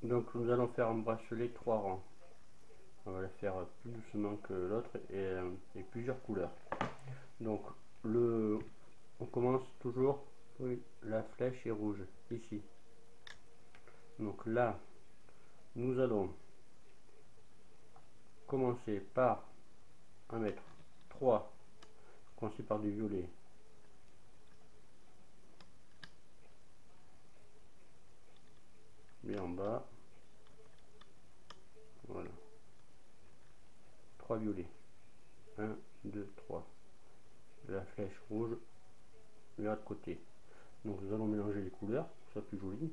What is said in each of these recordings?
Donc nous allons faire un bracelet 3 rangs. On va le faire plus doucement que l'autre et plusieurs couleurs. Donc on commence toujours, oui, la flèche est rouge ici. Donc là, nous allons commencer par en mettre 3, commencer par du violet. Bien en bas, voilà. 3 violets. 1, 2, 3. La flèche rouge de l'autre côté. Donc nous allons mélanger les couleurs pour que ce soit plus joli.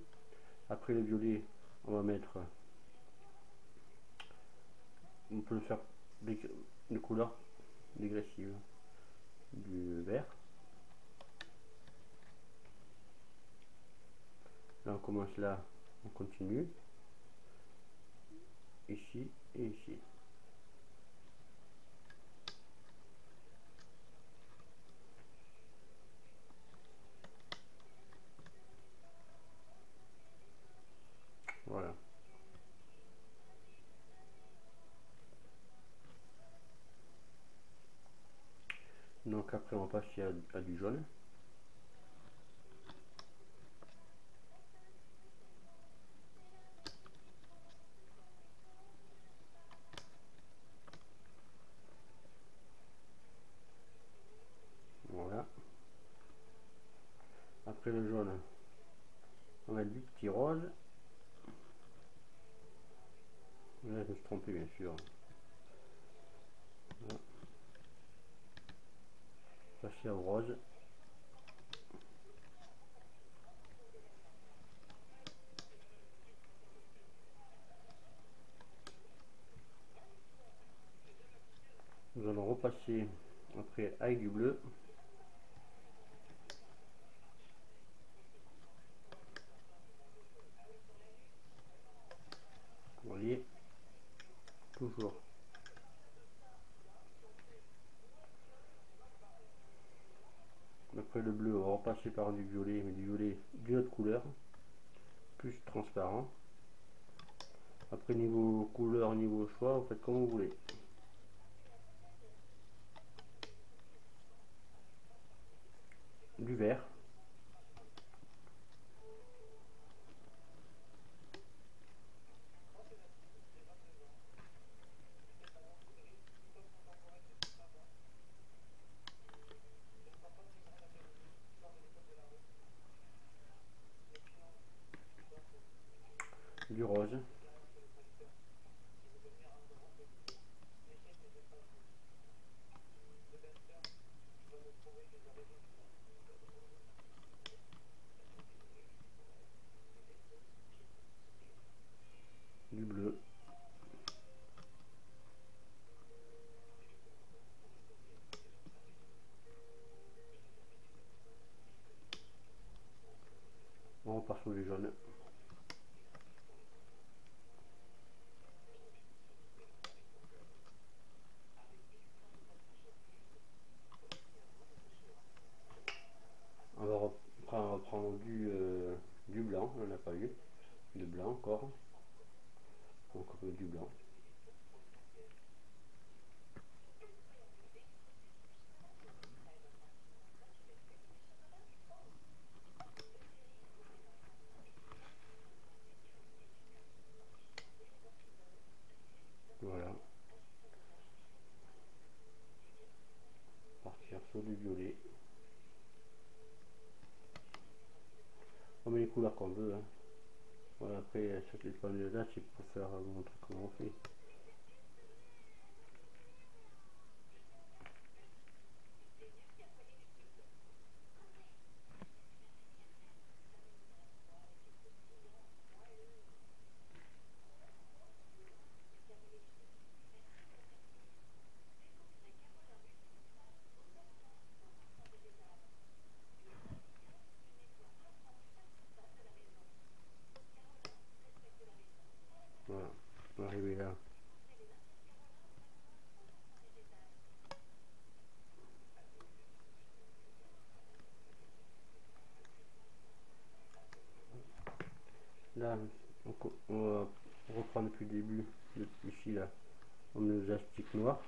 Après le violet, on va mettre, on peut le faire de couleurs dégressives, du vert. Là on commence là, on continue, ici et ici. Voilà. Donc après on va passer à du jaune. Voilà. Après le jaune, on va mettre du petit rose. Là je me suis trompé bien sûr. Voilà. Passer au rose. Nous allons repasser après avec du bleu. Vous voyez, toujours. Après le bleu, on va repasser par du violet, mais du violet d'une autre couleur, plus transparent. Après niveau couleur, niveau choix, vous faites comme vous voulez. Du vert. Du rose. Du bleu. On repart sur du jaune. On va reprendre du blanc, on n'en a pas eu. Du blanc encore. Donc du blanc. Voilà. Partir sur du violet. On met les couleurs qu'on veut. Hein. Voilà, après, ça dépend de là, c'est pour faire vous montrer comment on fait. Voilà, on va arriver là. Là, Donc on va reprendre depuis le début, ici là, on met nos astiques noirs.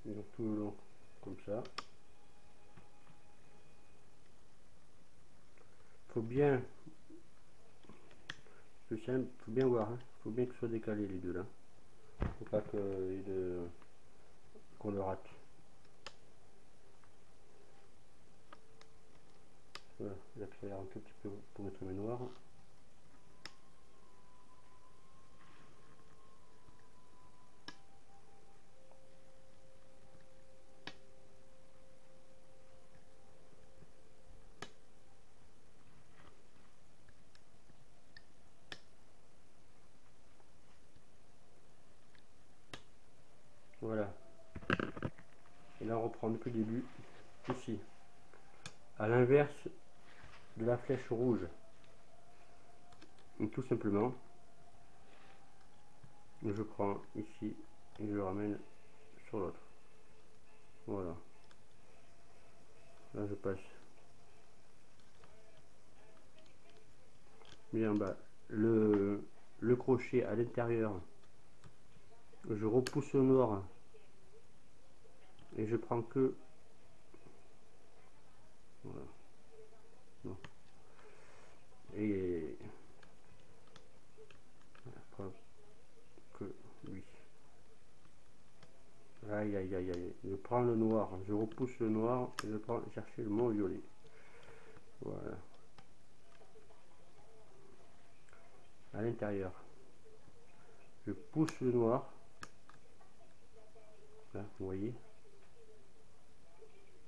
Donc tout le long, comme ça. Faut bien, c'est simple, faut bien voir, hein. Faut bien que ce soit décalé les deux là. Faut pas qu'on le rate. Voilà, j'accélère un tout petit peu pour mettre mes noirs. Voilà. Et là on reprend depuis le début, ici, à l'inverse de la flèche rouge. Donc tout simplement, je prends ici et je le ramène sur l'autre. Voilà. Là je passe bien en bas le crochet à l'intérieur. Je repousse le noir et je prends que voilà. Bon. Et après que lui. Aïe aïe aïe aïe. Je prends le noir, je repousse le noir et je prends chercher le mon violet. Voilà. À l'intérieur. Je pousse le noir. Là, vous voyez.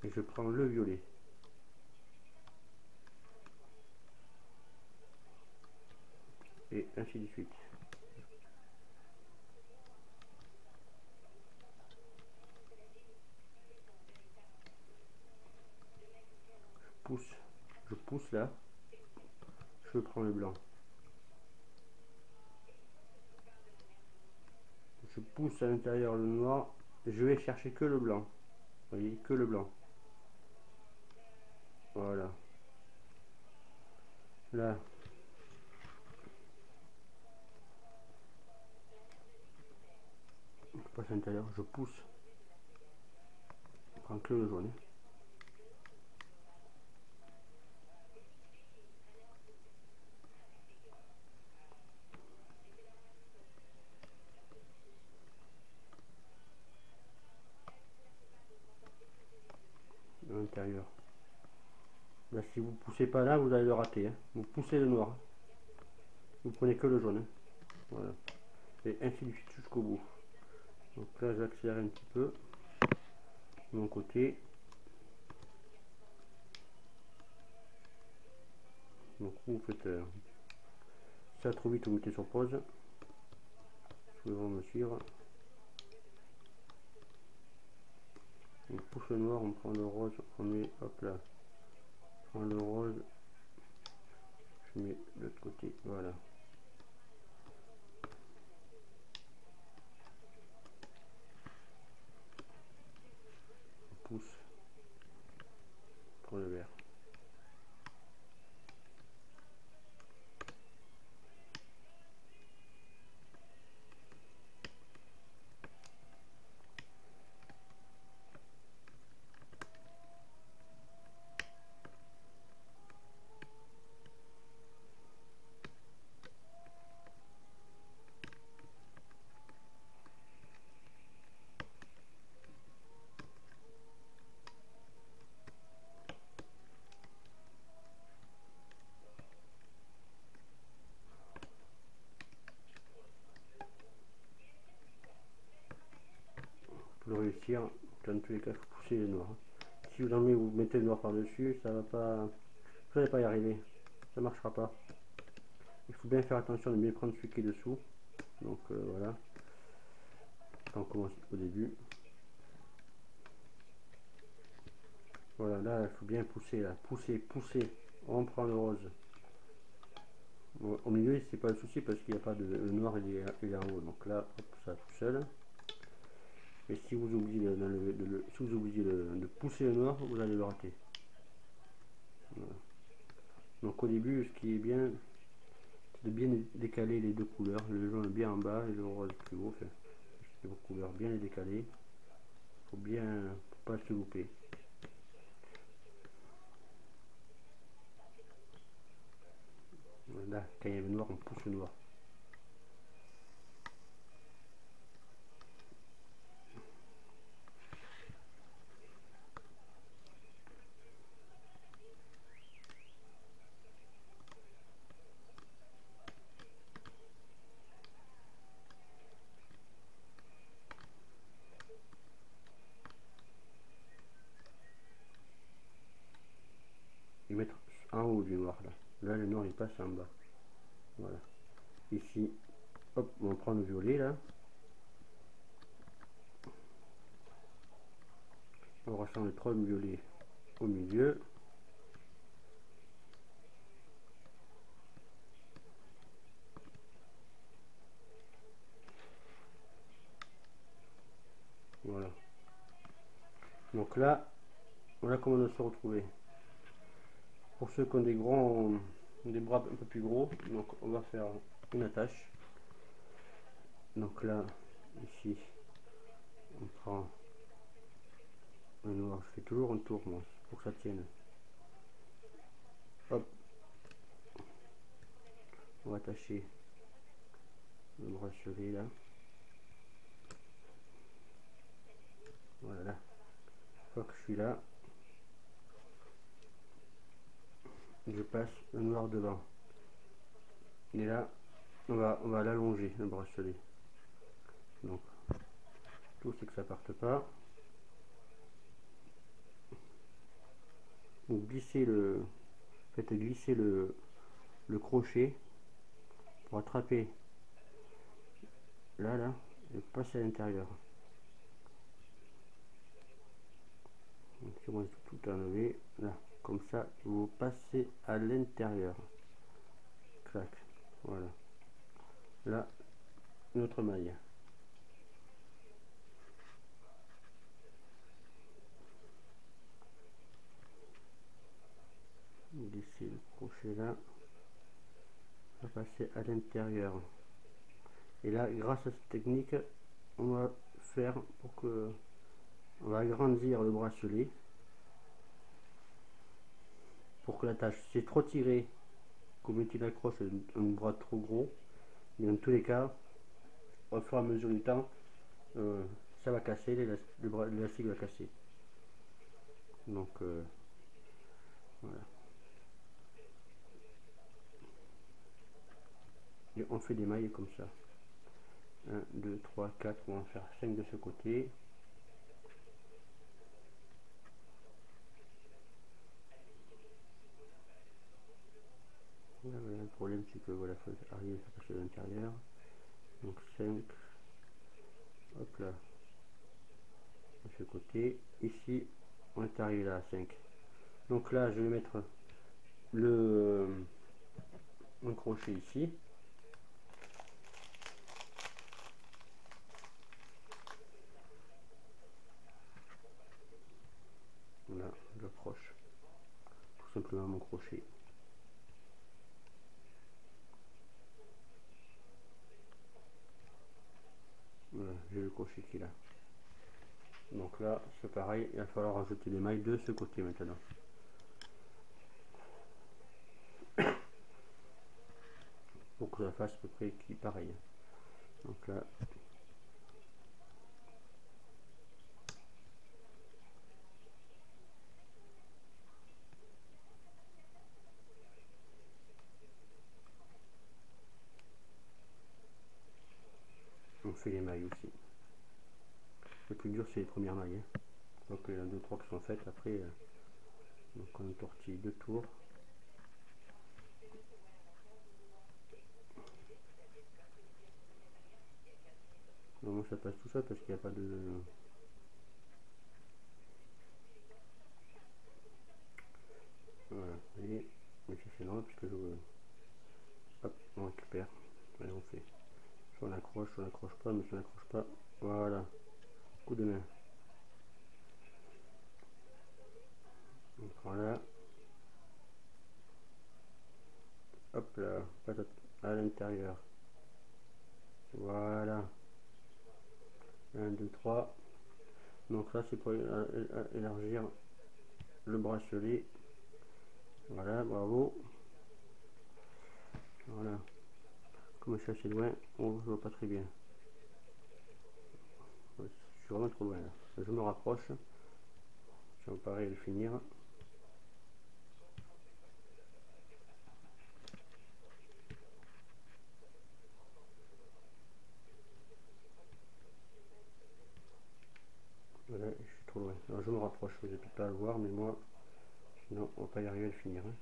Et je prends le violet. Et ainsi de suite. Je pousse là, je prends le blanc. Je pousse à l'intérieur le noir, je vais chercher que le blanc. Vous voyez, que le blanc. Voilà. Là, je passe à l'intérieur, je pousse. Je prends que le jaune. À l'intérieur. Là, si vous poussez pas là, vous allez le rater. Hein. Vous poussez le noir. Vous prenez que le jaune. Hein. Voilà. Et ainsi de suite jusqu'au bout. Donc là, j'accélère un petit peu. De mon côté. Donc vous faites ça trop vite, vous mettez sur pause. Vous pouvez me suivre. On pousse le noir, on prend le rose, on met, hop là, on prend le rose, je mets de l'autre côté, voilà. On pousse pour le vert. Pour le réussir, dans tous les cas, il faut pousser le noir. Si vous en mettez, vous mettez le noir par dessus, ça va pas, Vous n'allez pas y arriver, ça marchera pas. Il faut bien faire attention de bien prendre celui qui est dessous. Donc voilà, on commence au début. Voilà, là il faut bien pousser, là, pousser. On prend le rose. Au milieu c'est pas le souci parce qu'il n'y a pas de le noir, il est en haut. Donc là, hop, ça tout seul. Et si vous oubliez si vous oubliez de pousser le noir, vous allez le rater. Voilà. Donc au début, ce qui est bien, c'est de bien décaler les deux couleurs, le jaune bien en bas et le rose plus haut. Enfin, vos couleurs bien les décaler. Faut bien, faut pas se louper. Là, quand il y a le noir, on pousse le noir. Et mettre en haut du noir là. Là, le noir il passe en bas. Voilà. Ici, hop, on prend le violet là. On ressent les trois violets au milieu. Voilà. Donc là, voilà comment on doit se retrouver. Pour ceux qui ont des bras un peu plus gros, donc on va faire une attache. Donc là, ici, on prend un noir. Je fais toujours un tour moi, pour que ça tienne. Hop, on va attacher le bracelet là. Voilà. Une fois que je suis là, je passe le noir devant. Et là, on va l'allonger, le bracelet. Donc, tout c'est que ça parte pas. Donc, faites glisser le crochet pour attraper là, et passer à l'intérieur. Donc, si on va tout enlever, là, comme ça, vous passez à l'intérieur. Clac, voilà. Là, notre maille. Glisser le crochet là, va passer à l'intérieur. Et là, grâce à cette technique, on va faire pour que on va agrandir le bracelet pour que la tâche, si c'est trop tiré, comme il accroche un bras trop gros, mais dans tous les cas, au fur et à mesure du temps, ça va casser, l'élastique va casser. Donc voilà. Et on fait des mailles comme ça. 1, 2, 3, 4, on va en faire 5 de ce côté. Voilà, le problème c'est que voilà, faut arriver à passer à l'intérieur. Donc 5, hop là, de ce côté. Ici, on est arrivé là à 5. Donc là, je vais mettre un crochet ici. Là, j'accroche tout simplement mon crochet. Voilà, j'ai le crochet qui est là. Donc là, c'est pareil, il va falloir rajouter des mailles de ce côté maintenant. Pour que ça fasse à peu près pareil. Donc là, on fait les mailles aussi. Le plus dur, c'est les premières mailles. Hein. Donc il y en a 2-3 qui sont faites. Après, donc on tortille 2 tours. ça passe tout seul parce qu'il n'y a pas de... Voilà, vous voyez, mais ça c'est normal puisque je... Hop, on récupère. Allez, on fait. Soit on accroche, soit on n'accroche pas, mais si on n'accroche pas, voilà. Coup de main. Donc voilà. Hop là, patate à l'intérieur. Voilà. 1, 2, 3. Donc là c'est pour élargir le bracelet. Voilà, bravo. Voilà. Comme je suis assez loin, on ne voit pas très bien. Je suis vraiment trop loin là. Je me rapproche. Ça me paraît le finir. Voilà, je suis trop loin. Alors je me rapproche, vous n'avez peut-être pas à le voir, mais moi, sinon on va pas y arriver à le finir. Hein.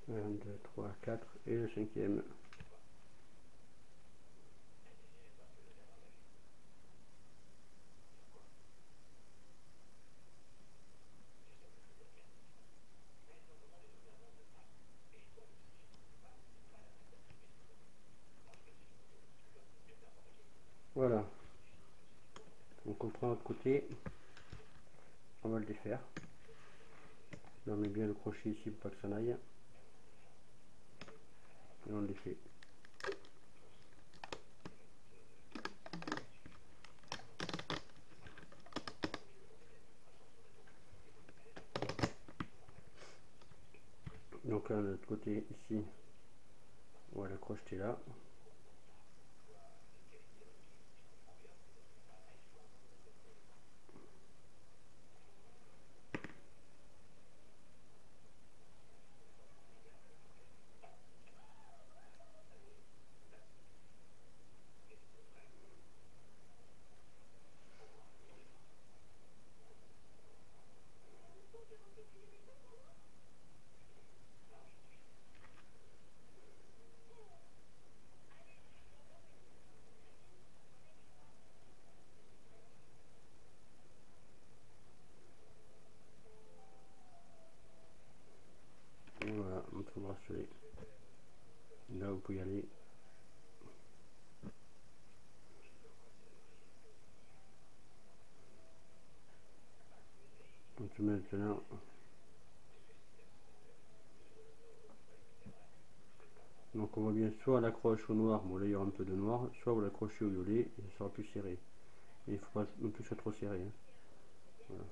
Un, 2, 3, 4 et le cinquième. Voilà. Donc on prend l'autre côté. On va le défaire. Là, on met bien le crochet ici pour pas que ça aille. Et on le défait. Donc là, de l'autre côté ici, on va le crocheter là. Voilà, on peut le bracelet. Là, vous pouvez y aller. Donc maintenant, donc on voit bien soit l'accroche au noir, bon là il y aura un peu de noir, soit vous l'accrochez au violet et ça sera plus serré. Et il ne faut pas non plus que ce soit trop serré. Hein. Voilà.